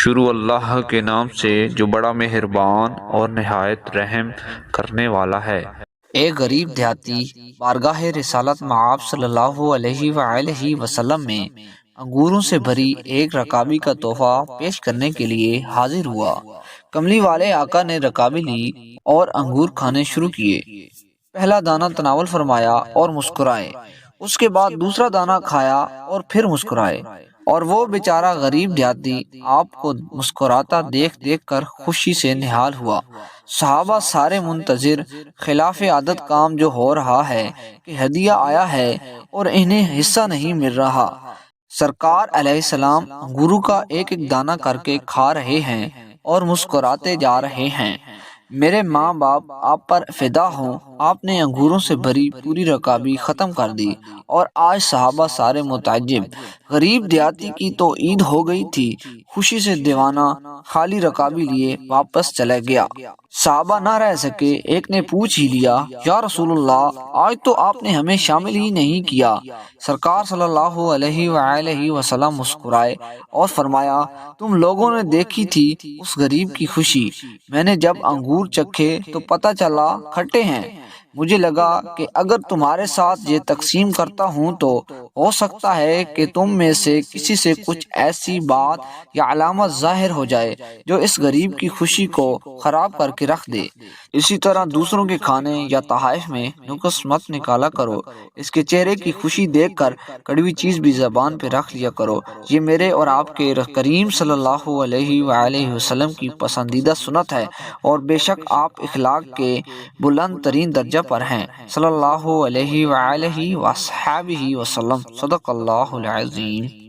شروع اللہ کے نام سے جو بڑا مہربان اور نہایت رحم کرنے والا ہے۔ ایک غریب دیہاتی بارگاہ رسالت میں آپ صلی اللہ علیہ وآلہ وسلم میں انگوروں سے بھری ایک رکابی کا تحفہ پیش کرنے کے لیے حاضر ہوا۔ کملی والے آقا نے رکابی لی اور انگور کھانے شروع کیے۔ پہلا دانہ تناول فرمایا اور مسکرائے، اس کے بعد دوسرا دانہ کھایا اور پھر مسکرائے، اور وہ بیچارہ غریب دیہاتی آپ کو مسکراتا دیکھ دیکھ کر خوشی سے نہال ہوا۔ صحابہ سارے منتظر، خلاف عادت کام جو ہو رہا ہے کہ ہدیہ آیا ہے اور انہیں حصہ نہیں مل رہا۔ سرکار علیہ السلام انگوروں کا ایک ایک دانہ کر کے کھا رہے ہیں اور مسکراتے جا رہے ہیں۔ میرے ماں باپ آپ پر فدا ہوں، آپ نے انگوروں سے بھری پوری رکابی ختم کر دی، اور آج صحابہ سارے متعجب۔ غریب دیہاتی کی تو عید ہو گئی تھی، خوشی سے دیوانہ خالی رکابی لیے واپس چلے گیا۔ صحابہ نہ رہ سکے، ایک نے پوچھ ہی لیا، یا رسول اللہ، آج تو آپ نے ہمیں شامل ہی نہیں کیا۔ سرکار صلی اللہ علیہ وآلہ وسلم مسکرائے اور فرمایا، تم لوگوں نے دیکھی تھی اس غریب کی خوشی، میں نے جب انگور چکھے تو پتہ چلا کھٹے ہیں، مجھے لگا کہ اگر تمہارے ساتھ یہ تقسیم کرتا ہوں تو ہو سکتا ہے کہ تم میں سے کسی سے کچھ ایسی بات یا علامت ظاہر ہو جائے جو اس غریب کی خوشی کو خراب کر کے رکھ دے۔ اسی طرح دوسروں کے کھانے یا تحائف میں نقص مت نکالا کرو، اس کے چہرے کی خوشی دیکھ کر کڑوی چیز بھی زبان پہ رکھ لیا کرو۔ یہ میرے اور آپ کے کریم صلی اللہ علیہ وآلہ وسلم کی پسندیدہ سنت ہے، اور بے شک آپ اخلاق کے بلند ترین درجہ پر ہیں۔ صلی اللہ علیہ وآلہ وصحبہ وسلم۔ صدق اللہ العظیم۔